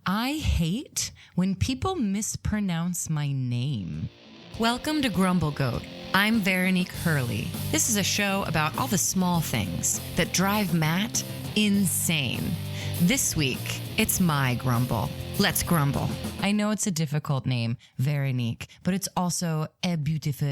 I hate when people mispronounce my name. Welcome to Grumble Goat. I'm Veronique Hurley. This is a show about all the small things that drive Matt insane. This week, it's my grumble. Let's grumble. I know it's a difficult name, Veronique, but it's also a beautiful,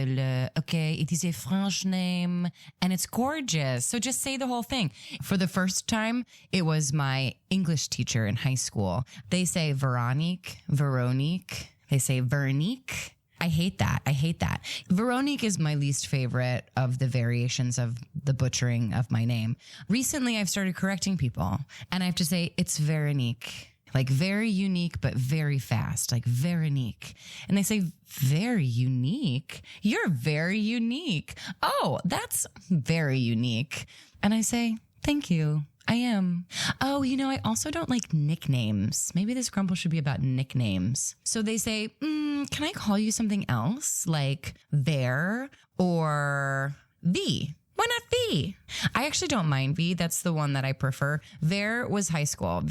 okay? It is a French name, and it's gorgeous. So just say the whole thing. For the first time, it was my English teacher in high school. They say Veronique. They say Veronique. I hate that. Veronique is my least favorite of the variations of the butchering of my name. Recently, I've started correcting people, and I have to say it's Veronique. Like very unique, but very fast, like Veronique. And they say, very unique? You're very unique. Oh, that's very unique. And I say, thank you. I am. Oh, I also don't like nicknames. Maybe this grumble should be about nicknames. So they say, can I call you something else? Like Ver or V? Why not V? I actually don't mind V. That's the one that I prefer. Ver was high school.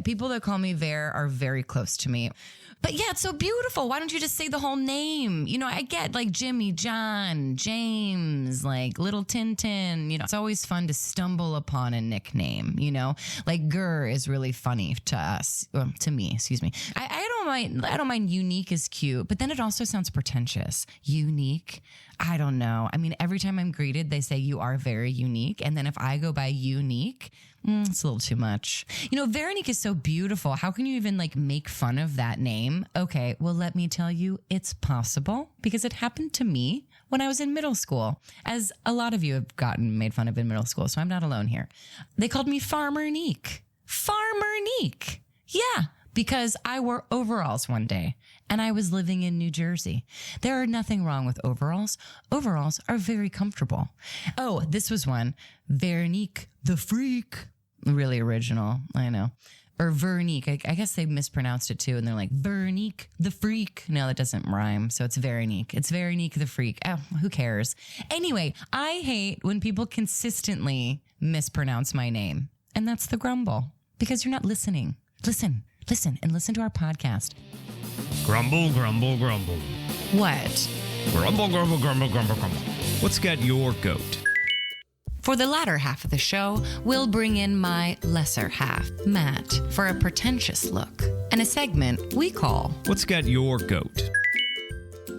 People that call me Ver are very close to me. But yeah, it's so beautiful. Why don't you just say the whole name? I get like Jimmy, John, James, like Little Tintin. It's always fun to stumble upon a nickname, Like Gur is really funny to us, to me, excuse me. I don't mind unique is cute, but then it also sounds pretentious. Unique? I don't know. I mean, every time I'm greeted, they say you are very unique. And then if I go by unique, it's a little too much. Veronique is so beautiful. How can you even make fun of that name? Okay, well, let me tell you, it's possible because it happened to me when I was in middle school, as a lot of you have gotten made fun of in middle school. So I'm not alone here. They called me Farmer-nique. Farmer-nique. Yeah. Because I wore overalls one day and I was living in New Jersey. There are nothing wrong with overalls. Overalls are very comfortable. Oh, this was one. Veronique the Freak. Really original, I know. Or Veronique. I guess they mispronounced it too. And they're like, Veronique the Freak. No, that doesn't rhyme. So it's Veronique. It's Veronique the Freak. Oh, who cares? Anyway, I hate when people consistently mispronounce my name. And that's the grumble. Because you're not listening. Listen and listen to our podcast. Grumble, grumble, grumble. What? Grumble, grumble, grumble, grumble, grumble. What's got your goat? For the latter half of the show, we'll bring in my lesser half, Matt, for a pretentious look and a segment we call What's got your goat?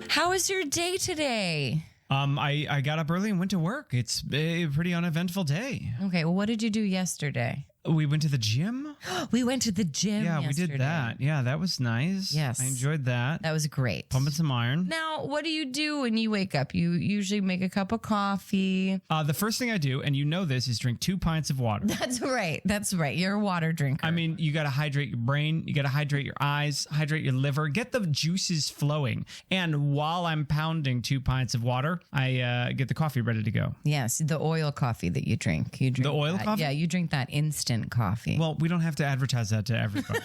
How was your day today? I got up early and went to work. It's a pretty uneventful day. Okay, well, what did you do yesterday? We went to the gym. We went to the gym yesterday. We did that. Yeah, that was nice. Yes. I enjoyed that. That was great. Pumping some iron. Now, what do you do when you wake up? You usually make a cup of coffee. The first thing I do, and you know this, is drink 2 pints of water. That's right. You're a water drinker. I mean, you got to hydrate your brain. You got to hydrate your eyes, hydrate your liver, get the juices flowing. And while I'm pounding 2 pints of water, I get the coffee ready to go. Yes, the oil coffee that you drink. The oil coffee? Yeah, you drink that instant coffee. Well, we don't have to advertise that to everybody.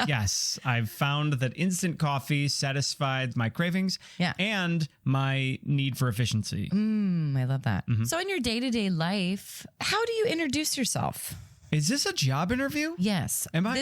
Yes, I've found that instant coffee satisfied my cravings and my need for efficiency. I love that. Mm-hmm. So in your day-to-day life, how do you introduce yourself? Is this a job interview? Yes. Am I?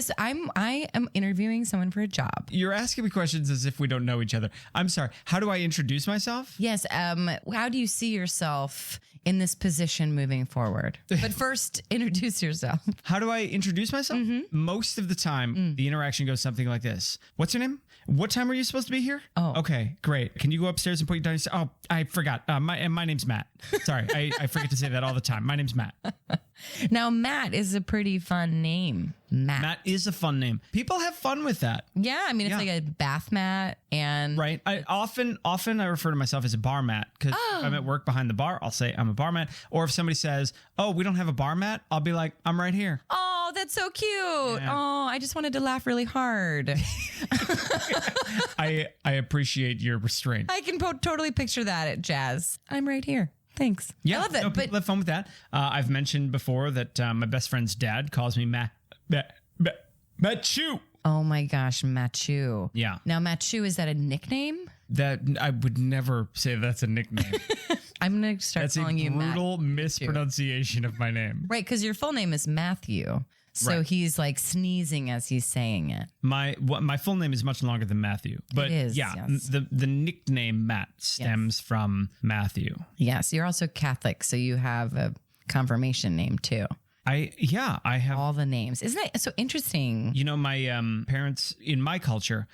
I am interviewing someone for a job. You're asking me questions as if we don't know each other. I'm sorry. How do I introduce myself? Yes. How do you see yourself in this position moving forward? But first, introduce yourself. How do I introduce myself? Mm-hmm. Most of the time, the interaction goes something like this. What's your name? What time are you supposed to be here? Oh. Okay, great. Can you go upstairs and put your down? Oh, I forgot. My name's Matt. Sorry, I forget to say that all the time. My name's Matt. Now, Matt is a pretty fun name. Matt is a fun name. People have fun with that. Yeah, I mean, it's like a bath mat and... Right. I often I refer to myself as a bar mat because if I'm at work behind the bar, I'll say I'm a bar mat. Or if somebody says, oh, we don't have a bar mat, I'll be like, I'm right here. Oh, that's so cute. Yeah. Oh, I just wanted to laugh really hard. I appreciate your restraint. I can totally picture that at Jazz. I'm right here. Thanks. Yeah, I love that. No, people have fun with that. I've mentioned before that my best friend's dad calls me Machu. Oh my gosh, Machu. Yeah. Now, Machu, is that a nickname? That I would never say that's a nickname. I'm going to start calling you Matt. That's a brutal mispronunciation of my name. Right, because your full name is Matthew. So Right. he's like sneezing as he's saying it. My full name is much longer than Matthew, but is, yeah, yes. the nickname Matt stems from Matthew. Yes, you're also Catholic, so you have a confirmation name too. I have. All the names. Isn't it so interesting? You know, my parents, in my culture,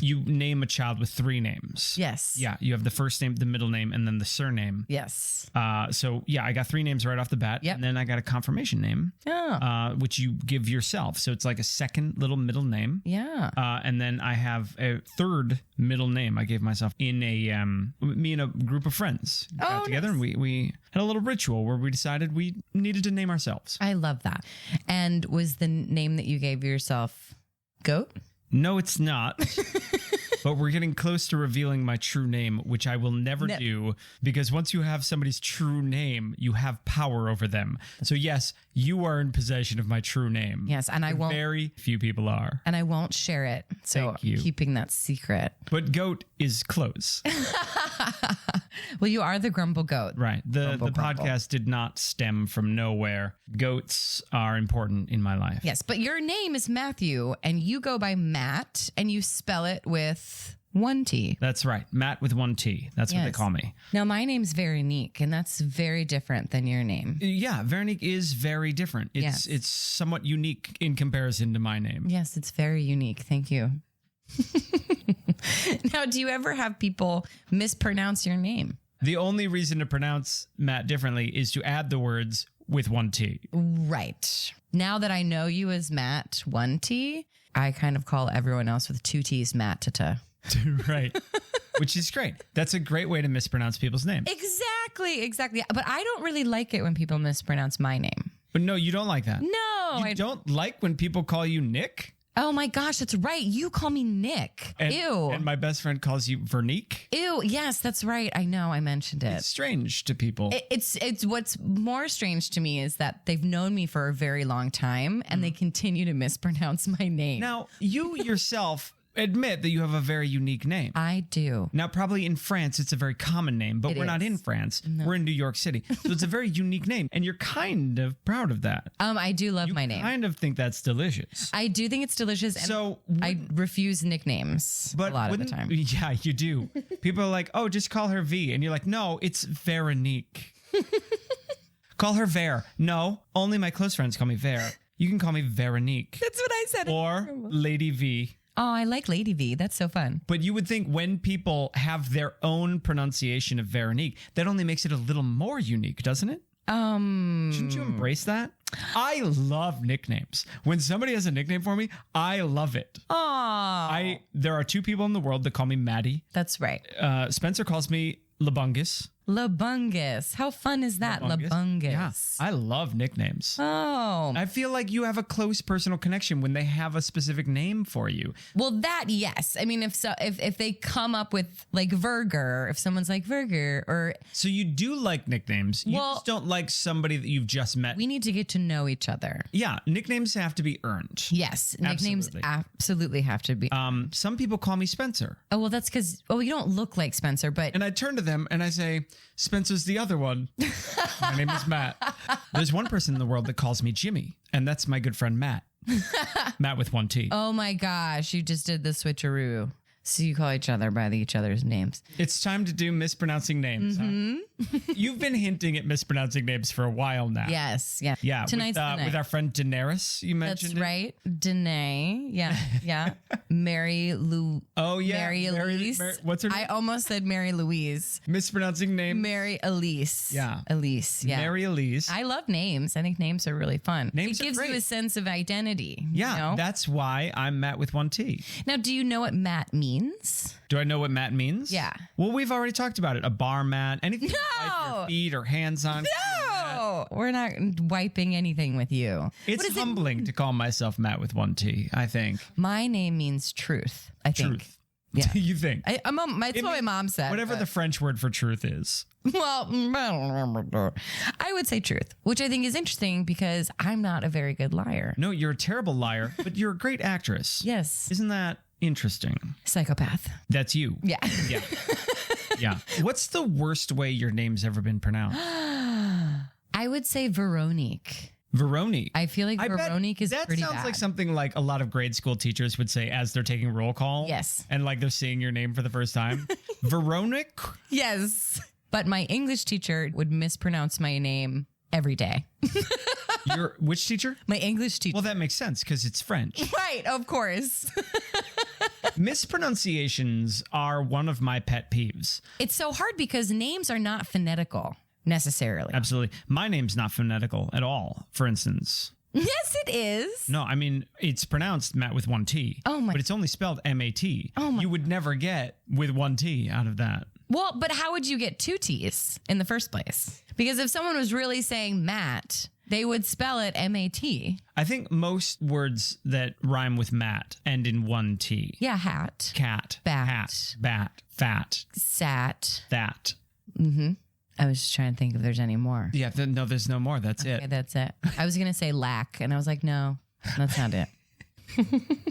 you name a child with 3 names. Yes. Yeah, you have the first name, the middle name, and then the surname. Yes. So yeah, I got 3 names right off the bat. Yep. And then I got a confirmation name, which you give yourself. So it's like a second little middle name. Yeah. And then I have a third middle name I gave myself in me and a group of friends got together, nice. and we had a little ritual where we decided we needed to name ourselves. I love that. And was the name that you gave yourself Goat? No, it's not. But we're getting close to revealing my true name, which I will never do, because once you have somebody's true name, you have power over them. So yes, you are in possession of my true name. Yes, and I won't. Very few people are. And I won't share it. So Thank you. keeping that secret. But Goat is close. Well, you are the Grumble Goat. Right. The Grumble. podcast did not stem from nowhere. Goats are important in my life. Yes, but your name is Matthew, and you go by Matt, and you spell it with 1 T. That's right. Matt with 1 T. That's what they Yes. call me. Now, my name's Veronique, and that's very different than your name. Yeah, Veronique is very different. It's somewhat unique in comparison to my name. Yes, it's very unique. Thank you. Now, do you ever have people mispronounce your name? The only reason to pronounce Matt differently is to add the words with 1 T. Right. Now that I know you as Matt 1 T, I kind of call everyone else with 2 T's Matt Tata. Right. Which is great. That's a great way to mispronounce people's names. Exactly. But I don't really like it when people mispronounce my name. But no, you don't like that. No. You don't like when people call you Nick? Oh my gosh, that's right. You call me Nick. Ew. And my best friend calls you Veronique. Ew. Yes, that's right. I know. I mentioned it. It's strange to people. It's what's more strange to me is that they've known me for a very long time and they continue to mispronounce my name. Now, you yourself admit that you have a very unique name. I do. Now, probably in France, it's a very common name, but It we're not is. in France. We're in New York City. So it's a very unique name, and you're kind of proud of that. I do love You my name. kind of think that's delicious. I do think it's delicious, and So, I refuse nicknames but a lot of the wouldn't- time. Yeah, you do. People are like, oh, just call her V. And you're like, no, it's Veronique. Call her Ver. No, only my close friends call me Ver. You can call me Veronique. That's what I said. Or Lady V. Oh, I like Lady V. That's so fun. But you would think when people have their own pronunciation of Veronique, that only makes it a little more unique, doesn't it? Shouldn't you embrace that? I love nicknames. When somebody has a nickname for me, I love it. Oh, There are 2 people in the world that call me Maddie. that's right. Spencer calls me Labungus. Labungus. How fun is that? Labungus. Yeah, I love nicknames. Oh, I feel like you have a close personal connection when they have a specific name for you. well, that yes. I mean, if they come up with like Verger, if someone's like Verger, or So you do like nicknames. You Well- just don't like somebody that you've just met. we need to get to know each other. Yeah, nicknames have to be earned. Yes, nicknames Absolutely. absolutely have to be. Some people call me Spencer. Oh, well, that's because you don't look like Spencer, but And I turn to them and I say, Spencer's the other one. My name is Matt. There's one person in the world that calls me Jimmy, and that's my good friend Matt. Matt with 1 T. oh my gosh, you just did the switcheroo. So you call each other by each other's names. It's time to do mispronouncing names. Huh? You've been hinting at mispronouncing names for a while now. Yes, yeah. Yeah, Tonight's the night. with our friend Daenerys, you mentioned. That's right. Danae. Yeah. Mary Lou. Oh, yeah. Mary Elise. what's her name? I almost said Mary Louise. Mispronouncing name. Mary Elise. Yeah. Elise. Yeah. Mary Elise. I love names. I think names are really fun. Names it are gives you great. a sense of identity. Yeah, You know? that's why I'm Matt with 1 T. Now, do you know what Matt means? Do I know what mat means? Yeah. Well, we've already talked about it. A bar mat, anything you wipe No. your feet or hands on. No, we're not wiping anything with you. It's What is humbling to call myself Matt with 1 T, I think. My name means truth, I think. Truth. Yeah. You think? It's what my mom said. Whatever the French word for truth is. Well, I would say truth, which I think is interesting because I'm not a very good liar. No, you're a terrible liar, but you're a great actress. Yes. Isn't that interesting? Psychopath. That's you. Yeah. Yeah. Yeah. What's the worst way your name's ever been pronounced? I would say Veronique. Veronique. I feel like Veronique is pretty bad. That sounds like something like a lot of grade school teachers would say as they're taking roll call. Yes. And like they're saying your name for the first time. Veronique? Yes. But my English teacher would mispronounce my name every day. Which teacher? My English teacher. Well, that makes sense because it's French. Right, of course. Mispronunciations are one of my pet peeves. It's so hard because names are not phonetical necessarily. Absolutely. My name's not phonetical at all, for instance. Yes, it is. No, I mean, it's pronounced Matt with one T. Oh my. But it's only spelled M-A-T. Oh my. You would never get with one T out of that. Well, but how would you get two T's in the first place? Because if someone was really saying Matt, they would spell it M-A-T. I think most words that rhyme with Matt end in one T. Yeah, hat. Cat. Bat. Hat. Bat. Fat. Sat. That. Mm-hmm. I was just trying to think if there's any more. Yeah, no, there's no more. That's Okay, it. that's it. I was going to say lack, and I was like, no, that's not it.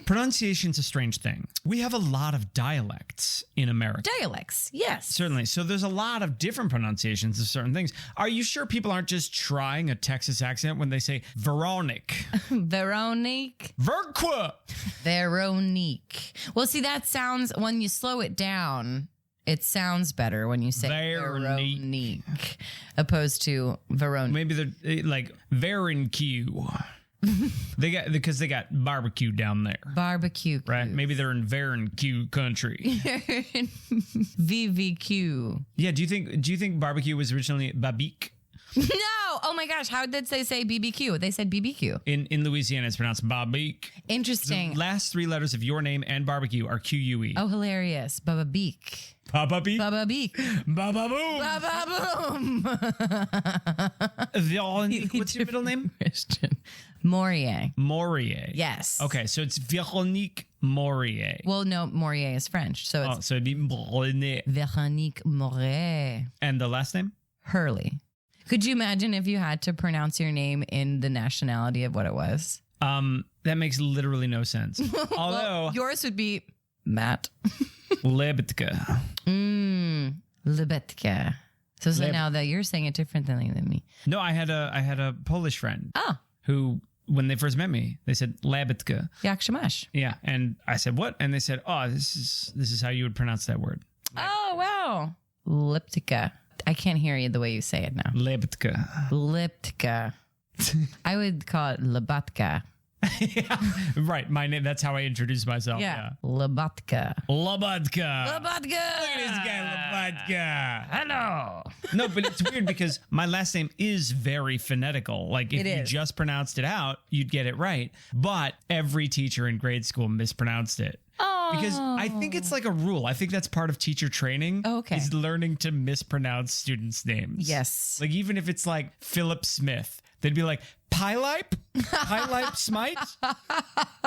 Pronunciation's a strange thing. We have a lot of dialects in America. Dialects, yes. Certainly. So there's a lot of different pronunciations of certain things. Are you sure people aren't just trying a Texas accent when they say Veronique? Veronique. Verqua. Veronique. Well, see, that sounds, when you slow it down, it sounds better when you say Veronique opposed to Veronique. Maybe they're like Veronque. Because they got barbecue down there. Barbecue. Right? Maybe they're in Veronque country. VVQ. Yeah, do you think barbecue was originally babique? No. Oh my gosh. How did they say BBQ? They said BBQ. In Louisiana, it's pronounced babique. Interesting. The last three letters of your name and barbecue are QUE. Oh, hilarious. Baba Beek. Baba Beek. Baba Beek. Baba Boom. Baba Boom. What's your middle name? Christian. Morier. Morier. Yes. Okay, so it's Véronique Morier. Well, no, Morier is French. So it's so it'd be Morier. Véronique Morier. And the last name? Hurley. Could you imagine if you had to pronounce your name in the nationality of what it was? That makes literally no sense. Although well, yours would be Matt. Lebetka. Lebetka. So now that you're saying it differently than me. No, I had a Polish friend. Oh. Who, when they first met me, they said Lebetka. Jak się masz? Yeah, and I said what? And they said, oh, this is how you would pronounce that word. Oh wow. Liptica. I can't hear you the way you say it now. Lebetka. Liptica. I would call it Labatka. Yeah, right. My name. That's how I introduce myself. Yeah. Labatka. Labatka. Labatka. Look at this guy, Labatka. Hello. No, but it's weird because my last name is very phonetical. Like if you just pronounced it out, you'd get it right. But every teacher in grade school mispronounced it. Oh. Because I think it's like a rule. I think that's part of teacher training. Oh, okay. Is learning to mispronounce students' names. Yes. Like even if it's like Philip Smith, they'd be like, Pylipe? Pylipe Smite?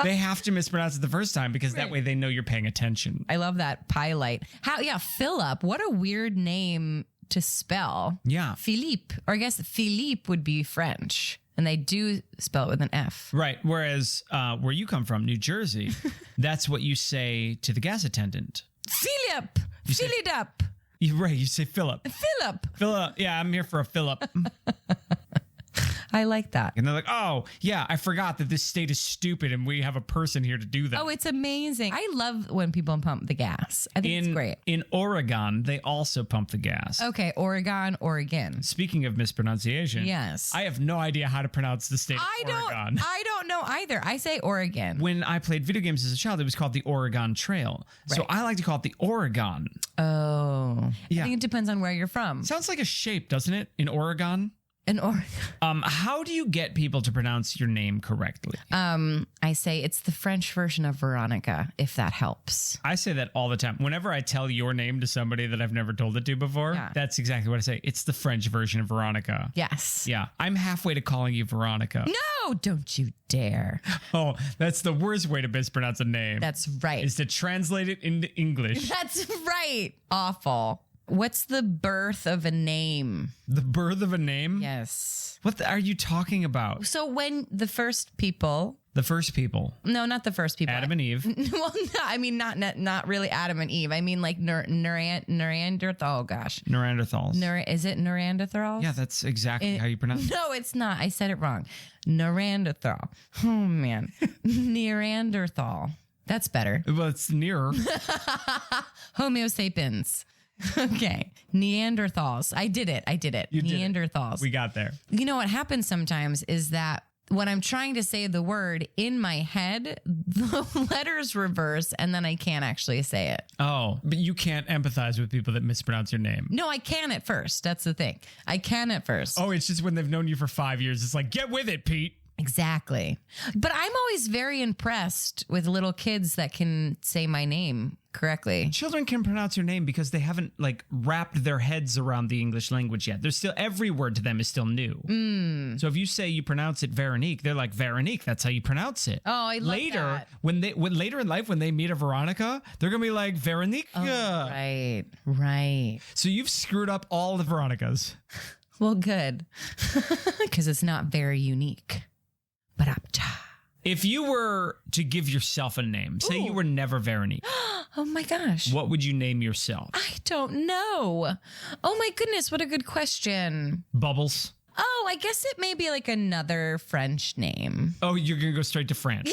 They have to mispronounce it the first time because that way they know you're paying attention. I love that. Pylite. How? Yeah, Philip. What a weird name to spell. Yeah. Philippe. Or I guess Philippe would be French. And they do spell it with an F. Right. Whereas where you come from, New Jersey, that's what you say to the gas attendant. Philip. Fill it up. You're right. You say Philip. Philip. Philip. Yeah, I'm here for a Philip. I like that. And they're like, oh, yeah, I forgot that this state is stupid and we have a person here to do that. Oh, it's amazing. I love when people pump the gas. I think it's great. In Oregon, they also pump the gas. Okay, Oregon. Speaking of mispronunciation, yes. I have no idea how to pronounce the state of Oregon. I don't know either. I say Oregon. When I played video games as a child, it was called the Oregon Trail. Right. So I like to call it the Oregon. Oh. Yeah. I think it depends on where you're from. Sounds like a shape, doesn't it? In Oregon? In Oregon. How do you get people to pronounce your name correctly? I say it's the French version of Veronica, if that helps. I say that all the time. Whenever I tell your name to somebody that I've never told it to before, that's exactly what I say. It's the French version of Veronica. Yes. Yeah. I'm halfway to calling you Veronica. No, don't you dare. Oh, that's the worst way to mispronounce a name. That's right. Is to translate it into English. That's right. Awful. What's the birth of a name? The birth of a name? Yes. What are you talking about? So when the first people The first people. No, not the first people. Adam and Eve. Well, no, I mean, not really Adam and Eve. I mean, like Neanderthal. Oh, gosh. Neanderthals. Is it Neanderthals? Yeah, that's exactly how you pronounce it. No, it's not. I said it wrong. Neanderthal. Oh, man. Neanderthal. That's better. Well, it's nearer. Homo sapiens. Okay. Neanderthals. I did it. You Neanderthals. Did it. We got there. You know what happens sometimes is that when I'm trying to say the word in my head, the letters reverse and then I can't actually say it. Oh, but you can't empathize with people that mispronounce your name. No, I can at first. That's the thing. I can at first. Oh, it's just when they've known you for 5 years. It's like, get with it, Pete. Exactly. But I'm always very impressed with little kids that can say my name correctly. Children can pronounce your name because they haven't like wrapped their heads around the English language yet. There's still every word to them is still new. So if you say you pronounce it Veronique, they're like Veronique. That's how you pronounce it. Oh, I love later, that. Later in life when they meet a Veronica, they're gonna be like Veronique. Oh, right. So you've screwed up all the Veronicas. Well, good, because it's not very unique. But if you were to give yourself a name, say you were never Veronique. Oh my gosh. What would you name yourself? I don't know. Oh my goodness, what a good question. Bubbles. Oh, I guess it may be like another French name. Oh, you're going to go straight to France.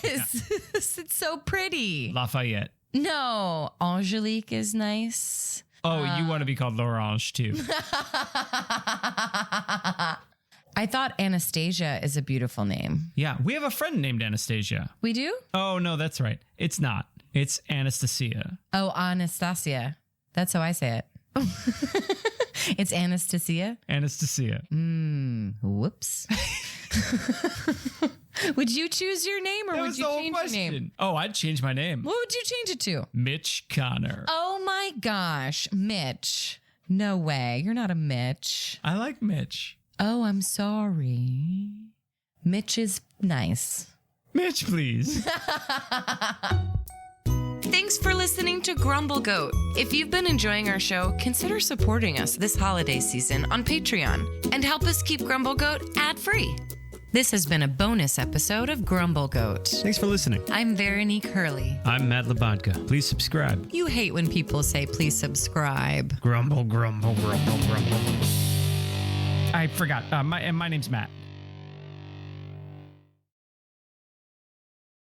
Yes. Yeah. It's so pretty. Lafayette. No, Angelique is nice. Oh, you want to be called L'Orange too. I thought Anastasia is a beautiful name. Yeah, we have a friend named Anastasia. We do? Oh, no, that's right. It's not. It's Anastasia. Oh, Anastasia. That's how I say it. It's Anastasia? Anastasia. Whoops. Would you choose your name or would you change your name? Oh, I'd change my name. What would you change it to? Mitch Connor. Oh my gosh, Mitch. No way. You're not a Mitch. I like Mitch. Oh, I'm sorry. Mitch is nice. Mitch, please. Thanks for listening to Grumble Goat. If you've been enjoying our show, consider supporting us this holiday season on Patreon and help us keep Grumble Goat ad-free. This has been a bonus episode of Grumble Goat. Thanks for listening. I'm Veronique Hurley. I'm Matt Labodka. Please subscribe. You hate when people say, please subscribe. Grumble, grumble, grumble, grumble. I forgot. My name's Matt.